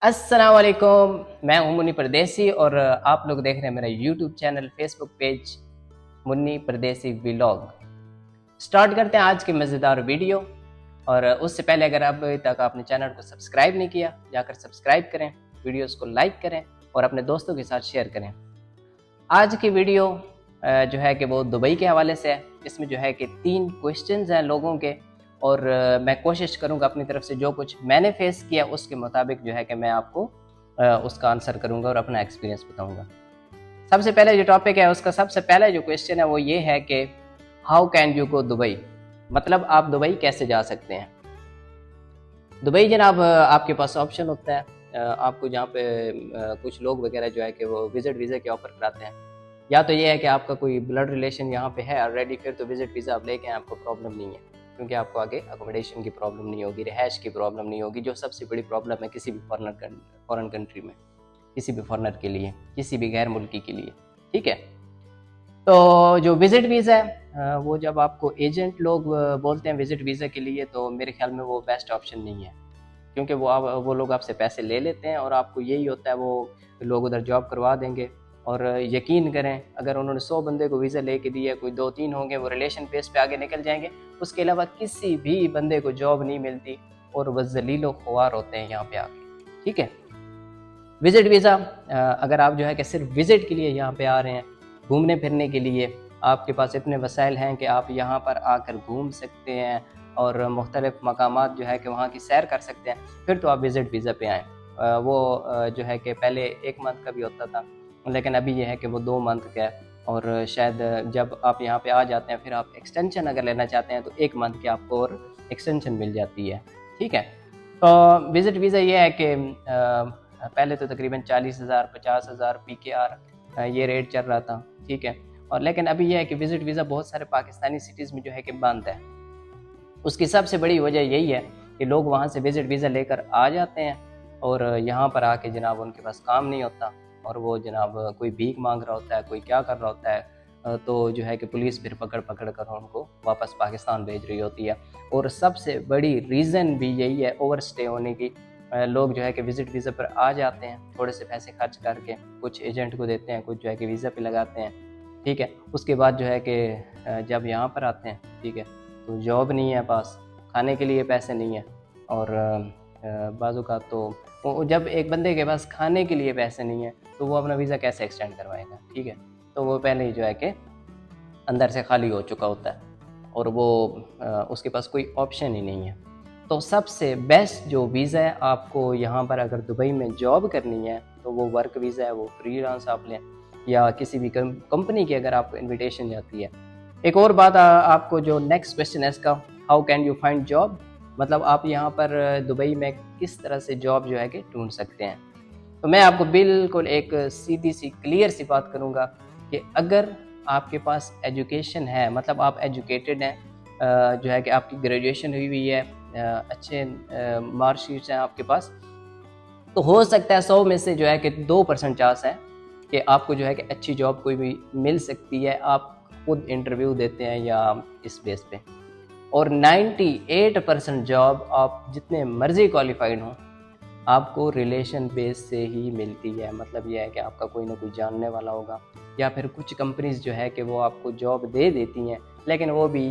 अस्सलाम वालेकुम। मैं हूं मुन्नी परदेसी और आप लोग देख रहे हैं मेरा YouTube channel, Facebook page Munni परदेसी व्लॉग। स्टार्ट करते हैं आज की मज़ेदार वीडियो। और उससे पहले अगर अभी तक आपने चैनल को सब्सक्राइब नहीं किया, जाकर सब्सक्राइब करें, वीडियोस को लाइक करें और अपने दोस्तों के साथ शेयर करें। आज की वीडियो जो है कि वो दुबई के हवाले से है। इसमें जो है कि 3 क्वेश्चंस हैं लोगों के और मैं कोशिश करूंगा अपनी तरफ से जो कुछ मैंने फेस किया उसके मुताबिक जो है कि मैं आपको उसका आंसर करूंगा और अपना एक्सपीरियंस बताऊंगा। सबसे पहले जो टॉपिक है उसका सबसे पहला जो क्वेश्चन है वो ये है कि how can you go Dubai, मतलब आप दुबई कैसे जा सकते हैं। दुबई जनाब आपके पास ऑप्शन होता है। आपको जहाँ पे कुछ लोग वगैरह जो है कि वो विजिट वीज़ा के ऑफर कराते हैं। या तो ये है कि आपका कोई ब्लड रिलेशन यहाँ पे है ऑलरेडी, फिर तो विजिट वीज़ा आप लेके आपको प्रॉब्लम नहीं है, क्योंकि आपको आगे अकोमोडेशन की प्रॉब्लम नहीं होगी, रिहाइश की प्रॉब्लम नहीं होगी, जो सबसे बड़ी प्रॉब्लम है किसी भी फॉरेन कंट्री में, किसी भी फॉरनर के लिए, किसी भी गैर मुल्की के लिए। ठीक है, तो जो विजिट वीज़ा है वो जब आपको एजेंट लोग बोलते हैं विजिट वीज़ा के लिए, तो मेरे ख्याल में वो बेस्ट ऑप्शन नहीं है, क्योंकि वो लोग आपसे पैसे ले लेते हैं और आपको यही होता है वो लोग उधर जॉब करवा देंगे। और यकीन करें, अगर उन्होंने 100 बंदे को वीज़ा लेके दिया, कोई 2-3 होंगे वो रिलेशन बेस पे आगे निकल जाएंगे, उसके अलावा किसी भी बंदे को जॉब नहीं मिलती और वह ज़लीलो ख्वार होते हैं यहाँ पे आके। ठीक है, विजिट वीज़ा अगर आप जो है कि सिर्फ विजिट के लिए यहाँ पे आ रहे हैं, घूमने फिरने के लिए, आपके पास इतने वसाइल हैं कि आप यहाँ पर आकर घूम सकते हैं और मुख्तलिफ मकामात जो है कि वहाँ की सैर कर सकते हैं, फिर तो आप विजिट वीज़ा पे आएँ। वो जो है कि पहले 1 मंथ का भी होता था, लेकिन अभी ये है कि वो 2 मंथ का है। और शायद जब आप यहाँ पे आ जाते हैं फिर आप एक्सटेंशन अगर लेना चाहते हैं तो 1 मंथ की आपको और एक्सटेंशन मिल जाती है। ठीक है, तो विजिट वीज़ा ये है कि पहले तो तकरीबन 40,000 50,000 PKR ये रेट चल रहा था। ठीक है, और लेकिन अभी यह है कि विजिट वीज़ा बहुत सारे पाकिस्तानी सिटीज़ में जो है कि बंद है। उसकी सबसे बड़ी वजह यही है कि लोग वहाँ से विजिट वीज़ा लेकर आ जाते हैं और यहाँ पर आके जनाब उनके पास काम नहीं होता और वो जनाब कोई भीख मांग रहा होता है, कोई क्या कर रहा होता है, तो जो है कि पुलिस फिर पकड़ पकड़ कर उनको वापस पाकिस्तान भेज रही होती है। और सबसे बड़ी रीज़न भी यही है ओवर स्टे होने की। लोग जो है कि विजिट वीज़ा पर आ जाते हैं, थोड़े से पैसे खर्च करके कुछ एजेंट को देते हैं, कुछ जो है कि वीज़ा पे लगाते हैं। ठीक है, उसके बाद जो है कि जब यहाँ पर आते हैं, ठीक है, तो जॉब नहीं है पास, खाने के लिए पैसे नहीं है और बाज़ औक़ात तो वो जब एक बंदे के पास खाने के लिए पैसे नहीं है तो वो अपना वीज़ा कैसे एक्सटेंड करवाएगा। ठीक है, तो वो पहले ही जो है कि अंदर से खाली हो चुका होता है और वो उसके पास कोई ऑप्शन ही नहीं है। तो सबसे बेस्ट जो वीज़ा है आपको यहाँ पर अगर दुबई में जॉब करनी है तो वो वर्क वीज़ा है, वो फ्रीलांस आप लें या किसी भी कंपनी की अगर आपको इनविटेशन जाती है। एक और बात आपको जो नेक्स्ट क्वेश्चन है इसका, how can you find job, मतलब आप यहाँ पर दुबई में किस तरह से जॉब जो है कि ढूंढ सकते हैं। तो मैं आपको बिल्कुल एक सीधी सी क्लियर सी बात करूँगा कि अगर आपके पास एजुकेशन है, मतलब आप एजुकेटेड हैं, जो है कि आपकी ग्रेजुएशन हुई हुई है, अच्छे मार्कशीट्स हैं आपके पास, तो हो सकता है 100 में से जो है कि 2% चांस है कि आपको जो है कि अच्छी जॉब कोई भी मिल सकती है। आप खुद इंटरव्यू देते हैं या इस बेस पे, और 98% जॉब आप जितने मर्जी क्वालिफाइड हों आपको रिलेशन बेस से ही मिलती है। मतलब यह है कि आपका कोई ना कोई जानने वाला होगा या फिर कुछ कंपनीज जो है कि वो आपको जॉब दे देती हैं, लेकिन वो भी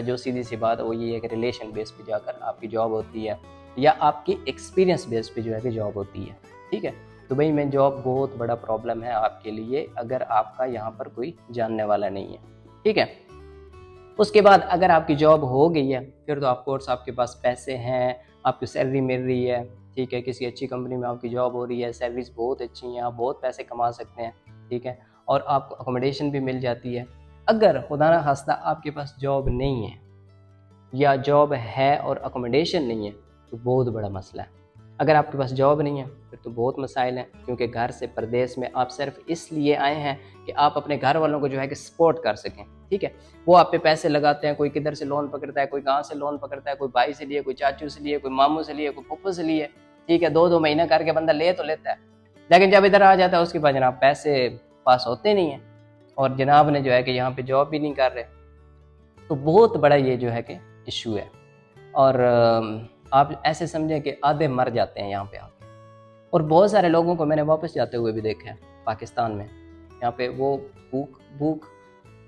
जो सीधी सी बात वो ये है कि रिलेशन बेस पे जाकर आपकी जॉब होती है या आपकी एक्सपीरियंस बेस पे जो है कि जॉब होती है। ठीक है, दुबई में जॉब बहुत बड़ा प्रॉब्लम है आपके लिए अगर आपका यहाँ पर कोई जानने वाला नहीं है। ठीक है, उसके बाद अगर आपकी जॉब हो गई है फिर तो ऑफकोर्स आपके पास पैसे हैं, आपकी सैलरी मिल रही है। ठीक है, किसी अच्छी कंपनी में आपकी जॉब हो रही है, सैलरीज बहुत अच्छी हैं, आप बहुत पैसे कमा सकते हैं। ठीक है, और आपको अकोमोडेशन भी मिल जाती है। अगर खुदा ना खास्ता आपके पास जॉब नहीं है या जॉब है और अकोमोडेशन नहीं है तो बहुत बड़ा मसला है। अगर आपके पास जॉब नहीं है फिर तो बहुत मसाइल हैं, क्योंकि घर से परदेश में आप सिर्फ इसलिए आए हैं कि आप अपने घर वालों को जो है कि सपोर्ट कर सकें। ठीक है, वो आप पे पैसे लगाते हैं, कोई किधर से लोन पकड़ता है, कोई कहाँ से लोन पकड़ता है, कोई भाई से लिए, कोई चाचू से लिए, कोई मामू से लिए, कोई फुफ्फू से लिए। ठीक है, 2-2 महीना करके बंदा ले तो लेता है, लेकिन जब इधर आ जाता है उसके पास जनाब पैसे पास होते नहीं हैं और जनाब ने जो है कि यहाँ पे जॉब भी नहीं कर रहे, तो बहुत बड़ा ये जो है कि इशू है। और आप ऐसे समझें कि आधे मर जाते हैं यहाँ पे आके। और बहुत सारे लोगों को मैंने वापस जाते हुए भी देखा है पाकिस्तान में। यहाँ पे वो भूख भूख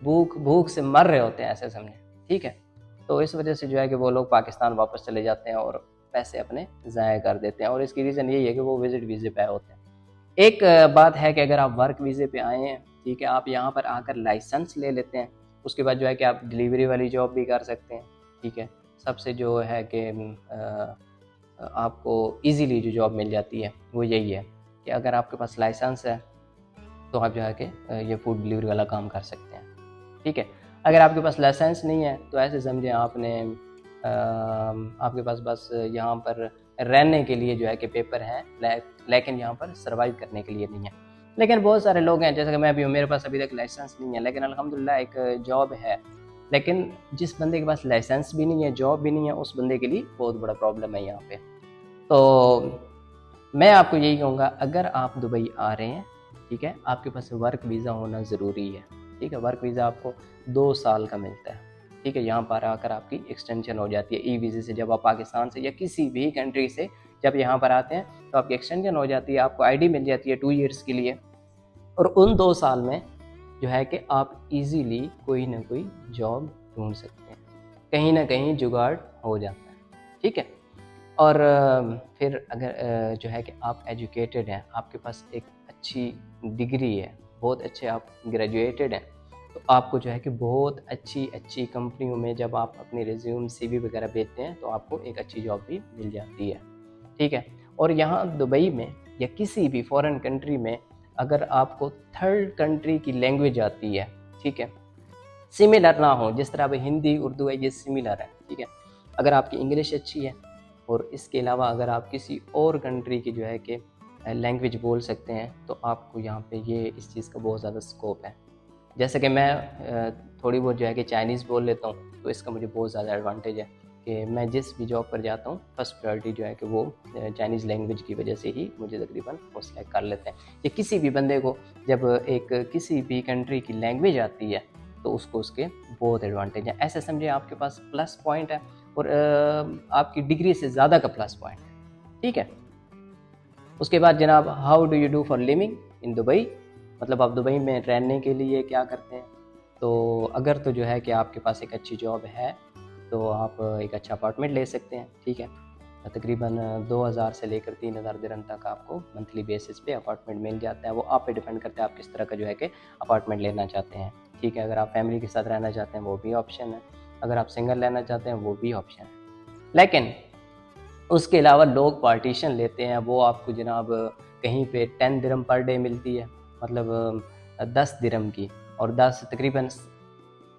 भूख भूख से मर रहे होते हैं ऐसे समझे, ठीक है। तो इस वजह से जो है कि वो लोग पाकिस्तान वापस चले जाते हैं और पैसे अपने ज़ाया कर देते हैं, और इसकी रीज़न यही है कि वो विजिट वीज़े पे आए होते हैं। एक बात है कि अगर आप वर्क वीज़े पे आए हैं, ठीक है, आप यहाँ पर आकर लाइसेंस ले लेते हैं, उसके बाद जो है कि आप डिलीवरी वाली जॉब भी कर सकते हैं, ठीक है। सबसे जो है कि आपको इजीली जो जॉब मिल जाती है वो यही है कि अगर आपके पास लाइसेंस है तो आप जो है कि ये फूड डिलीवरी वाला काम कर सकते हैं, ठीक है। अगर आपके पास लाइसेंस नहीं है तो ऐसे समझें आपने आपके पास बस यहाँ पर रहने के लिए जो है कि पेपर हैं, लेकिन यहाँ पर सर्वाइव करने के लिए नहीं है। लेकिन बहुत सारे लोग हैं, जैसे कि मैं भी हूँ, मेरे पास अभी तक लाइसेंस नहीं है, लेकिन अल्हम्दुलिल्लाह एक जॉब है। लेकिन जिस बंदे के पास लाइसेंस भी नहीं है, जॉब भी नहीं है, उस बंदे के लिए बहुत बड़ा प्रॉब्लम है यहाँ पे। तो मैं आपको यही कहूँगा, अगर आप दुबई आ रहे हैं, ठीक है, आपके पास वर्क वीज़ा होना ज़रूरी है, ठीक है। वर्क वीज़ा आपको 2 साल का मिलता है, ठीक है। यहाँ पर आकर आपकी एक्सटेंशन हो जाती है ई वीज़े से। जब आप पाकिस्तान से या किसी भी कंट्री से जब यहाँ पर आते हैं तो आपकी एक्सटेंशन हो जाती है, आपको आईडी मिल जाती है 2 ईयर्स के लिए, और उन 2 साल में जो है कि आप इजीली कोई ना कोई जॉब ढूंढ सकते हैं, कहीं ना कहीं जुगाड़ हो जाता है, ठीक है। और फिर अगर जो है कि आप एजुकेटेड हैं, आपके पास एक अच्छी डिग्री है, बहुत अच्छे आप ग्रेजुएटेड हैं, तो आपको जो है कि बहुत अच्छी अच्छी कंपनियों में जब आप अपनी रिज्यूम CV वगैरह भेजते हैं तो आपको एक अच्छी जॉब भी मिल जाती है, ठीक है। और यहाँ दुबई में या किसी भी फॉरेन कंट्री में अगर आपको थर्ड कंट्री की लैंग्वेज आती है, ठीक है, सिमिलर ना हो, जिस तरह अब हिंदी उर्दू है ये सिमिलर है, ठीक है। अगर आपकी इंग्लिश अच्छी है और इसके अलावा अगर आप किसी और कंट्री की जो है कि लैंग्वेज बोल सकते हैं तो आपको यहाँ पे ये इस चीज़ का बहुत ज़्यादा स्कोप है। जैसे कि मैं थोड़ी बहुत जो है कि चाइनीज़ बोल लेता हूँ, तो इसका मुझे बहुत ज़्यादा एडवांटेज है कि मैं जिस भी जॉब पर जाता हूँ फर्स्ट प्रायोरिटी जो है कि वो चाइनीज़ लैंग्वेज की वजह से ही मुझे तकरीबन वो सेलेक्ट कर लेते हैं। या किसी भी बंदे को जब एक किसी भी कंट्री की लैंग्वेज आती है तो उसको उसके बहुत एडवांटेज है। ऐसे समझे आपके पास प्लस पॉइंट है और आपकी डिग्री से ज़्यादा का प्लस पॉइंट है, ठीक है। उसके बाद जनाब, how do you do for living in Dubai, मतलब आप दुबई में रहने के लिए क्या करते हैं। तो अगर तो जो है कि आपके पास एक अच्छी जॉब है तो आप एक अच्छा अपार्टमेंट ले सकते हैं, ठीक है। तकरीबन 2000 से लेकर 3000 दिरहम तक आपको मंथली बेसिस पे अपार्टमेंट मिल जाता है। वो आप पे डिपेंड करता है आप किस तरह का जो है कि अपार्टमेंट लेना चाहते हैं, ठीक है। अगर आप फैमिली के साथ रहना चाहते हैं वो भी ऑप्शन है, अगर आप सिंगल रहना चाहते हैं वो भी ऑप्शन है। लेकिन उसके अलावा लोग पार्टीशन लेते हैं, वो आपको जनाब कहीं पे 10 दिरहम पर डे मिलती है, मतलब 10 दिरहम की, और 10 तकरीबन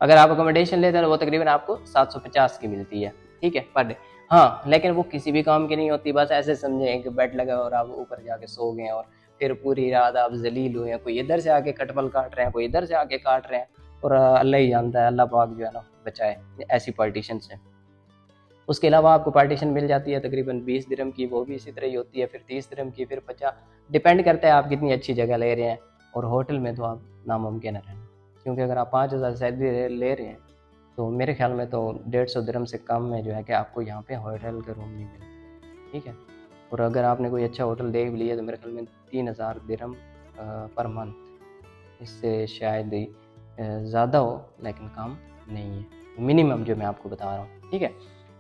अगर आप अकोमोडेशन लेते हैं तो वो तकरीबन आपको 750 की मिलती है, ठीक है, पर डे। हाँ, लेकिन वो किसी भी काम की नहीं होती, बस ऐसे समझें एक बेड लगा और आप ऊपर जाके सो गए और फिर पूरी रात आप जलील हुए हैं, कोई इधर से आके कटबल काट रहे हैं, कोई इधर से आके काट रहे हैं, और अल्लाह ही जानता है, अल्लाह पाक जो है ना बचाए ऐसी पार्टीशन से। उसके अलावा आपको पार्टीशन मिल जाती है तकरीबन 20 दिरहम की, वो भी इसी तरह ही होती है, फिर 30 दिरहम की, फिर 50, डिपेंड करता है आप कितनी अच्छी जगह ले रहे हैं। और होटल में तो आप नामुमकिन है रहना, क्योंकि अगर आप 5000 सैलरी ले रहे हैं तो मेरे ख्याल में तो 150 दिरहम से कम में जो है कि आपको यहाँ पे होटल का रूम नहीं मिलता, ठीक है। और अगर आपने कोई अच्छा होटल देख लिया तो मेरे ख्याल में 3000 दिरहम पर मंथ, इससे शायद ही ज़्यादा हो लेकिन कम नहीं है, मिनिमम जो मैं आपको बता रहा हूँ, ठीक है।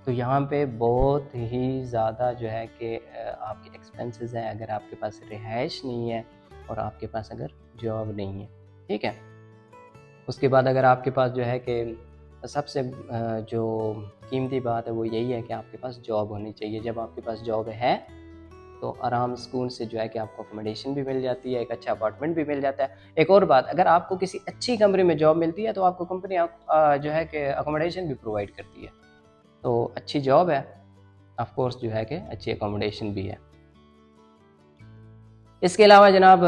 तो यहाँ पे बहुत ही ज़्यादा जो है कि आपके एक्सपेंसेस हैं अगर आपके पास रिहाइश नहीं है और आपके पास अगर जॉब नहीं है, ठीक है। उसके बाद अगर आपके पास जो है कि सबसे जो कीमती बात है वो यही है कि आपके पास जॉब होनी चाहिए। जब आपके पास जॉब है तो आराम सुकून से जो है कि आपको अकोमोडेशन भी मिल जाती है, एक अच्छा अपार्टमेंट भी मिल जाता है। एक और बात, अगर आपको किसी अच्छी कंपनी में जॉब मिलती है तो आपको कंपनी जो है कि अकोमोडेशन भी प्रोवाइड करती है। तो अच्छी जॉब है, ऑफ कोर्स जो है कि अच्छी अकोमोडेशन भी है। इसके अलावा जनाब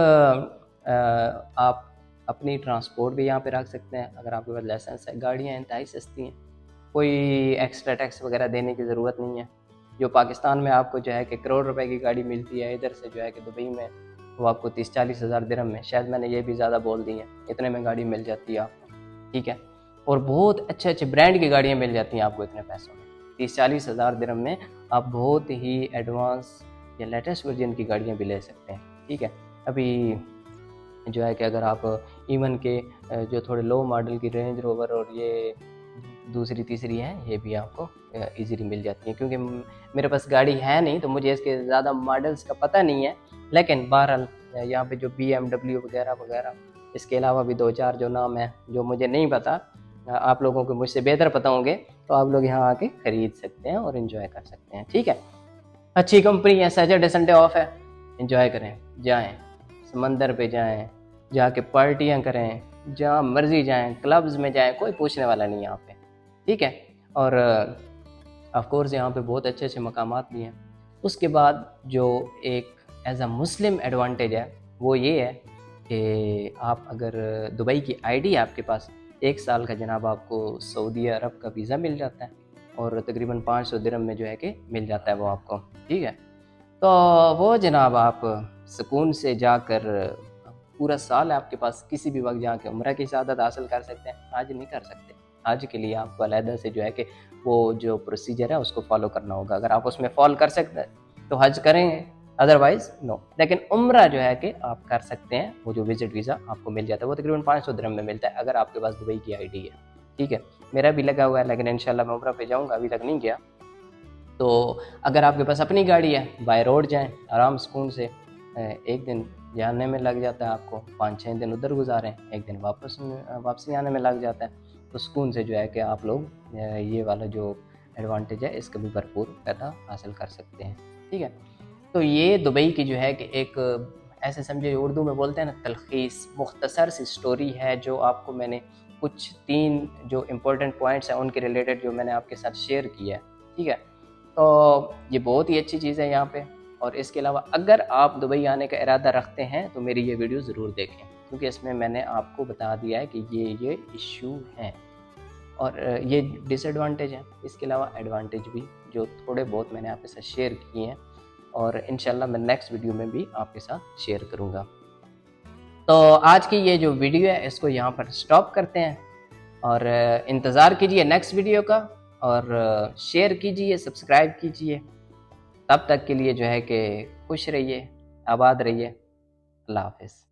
आप अपनी ट्रांसपोर्ट भी यहाँ पे रख सकते हैं अगर आपके पास लाइसेंस है। गाड़ियाँ इंतहाई सस्ती हैं, कोई एक्स्ट्रा टैक्स वगैरह देने की ज़रूरत नहीं है। जो पाकिस्तान में आपको जो है कि करोड़ रुपए की गाड़ी मिलती है, इधर से जो है कि दुबई में वो आपको 30-40 हज़ार दिरहम में, शायद मैंने ये भी ज़्यादा बोल दी है, इतने में गाड़ी मिल जाती है आपको, ठीक है। और बहुत अच्छे अच्छे ब्रांड की गाड़ियाँ मिल जाती हैं आपको इतने पैसों में। 30-40 हज़ार दिरहम में आप बहुत ही एडवांस या लेटेस्ट वर्जन की गाड़ियाँ भी ले सकते हैं। ठीक है, अभी जो है कि अगर आप इवन के जो थोड़े लो मॉडल की रेंज रोवर और ये दूसरी तीसरी हैं, ये भी आपको इजीली मिल जाती हैं। क्योंकि मेरे पास गाड़ी है नहीं तो मुझे इसके ज़्यादा मॉडल्स का पता नहीं है, लेकिन बहरहाल यहाँ पे जो BMW वगैरह वगैरह, इसके अलावा भी 2-4 जो नाम हैं जो मुझे नहीं पता, आप लोगों को मुझसे बेहतर पता होंगे, तो आप लोग यहाँ आके ख़रीद सकते हैं और इन्जॉय कर सकते हैं। ठीक है, अच्छी कंपनी है, सैटरडे संडे ऑफ है, इन्जॉय करें, जाएँ समंदर पे जाएँ, जाके पार्टियाँ करें, जहाँ मर्जी जाएँ, क्लब्स में जाएँ, कोई पूछने वाला नहीं है यहाँ पे। ठीक है, और ऑफ कोर्स यहाँ पे बहुत अच्छे अच्छे मकामात भी हैं। उसके बाद जो एक एज अ मुस्लिम एडवांटेज है वो ये है कि आप अगर दुबई की आईडी आपके पास, 1 साल का जनाब आपको सऊदी अरब का वीज़ा मिल जाता है और तकरीबन 500 दिरहम में जो है कि मिल जाता है वो आपको। ठीक है, तो वो जनाब आप सुकून से जाकर पूरा साल आपके पास किसी भी वक्त जाके उम्रा की शहादत हासिल कर सकते हैं। आज नहीं कर सकते, आज के लिए आपको अलहदा से जो है कि वो जो प्रोसीजर है उसको फॉलो करना होगा। अगर आप उसमें फॉलो कर सकते हैं तो हज करेंगे, अदरवाइज नो। लेकिन उम्रा जो है कि आप कर सकते हैं, वो जो विजिट वीज़ा आपको मिल जाता है वो तकरीबन 500 दिरहम में मिलता है अगर आपके पास दुबई की आईडी है। ठीक है, मेरा भी लगा हुआ है, लेकिन इंशाल्लाह मैं उम्रा पे जाऊँगा, अभी तक नहीं गया। तो अगर आपके पास अपनी गाड़ी है, बाय रोड जाएँ आराम सुकून से, 1 दिन जाने में लग जाता है आपको, 5-6 दिन उधर गुजारें, 1 दिन वापसी आने में लग जाता है। तो सुकून से जो है कि आप लोग ये वाला जो एडवांटेज है इसका भी भरपूर फ़ायदा हासिल कर सकते हैं। ठीक है, तो ये दुबई की जो है कि एक ऐसे समझे उर्दू में बोलते हैं ना तलखीस, मुख्तसर सी स्टोरी है जो आपको मैंने कुछ 3 जो इम्पोर्टेंट पॉइंट्स हैं उनके रिलेटेड जो मैंने आपके साथ शेयर किया है। ठीक है, तो ये बहुत ही अच्छी चीज़ है यहाँ पे। और इसके अलावा अगर आप दुबई आने का इरादा रखते हैं तो मेरी ये वीडियो ज़रूर देखें, क्योंकि इसमें मैंने आपको बता दिया है कि ये इशू हैं और ये डिसएडवांटेज हैं। इसके अलावा एडवांटेज भी जो थोड़े बहुत मैंने आपके साथ शेयर किए हैं और इंशाल्लाह मैं नेक्स्ट वीडियो में भी आपके साथ शेयर करूँगा। तो आज की ये जो वीडियो है इसको यहाँ पर स्टॉप करते हैं और इंतज़ार कीजिए नेक्स्ट वीडियो का और शेयर कीजिए, सब्सक्राइब कीजिए। तब तक के लिए जो है कि खुश रहिए, आबाद रहिए। अल्लाह हाफ़िज़।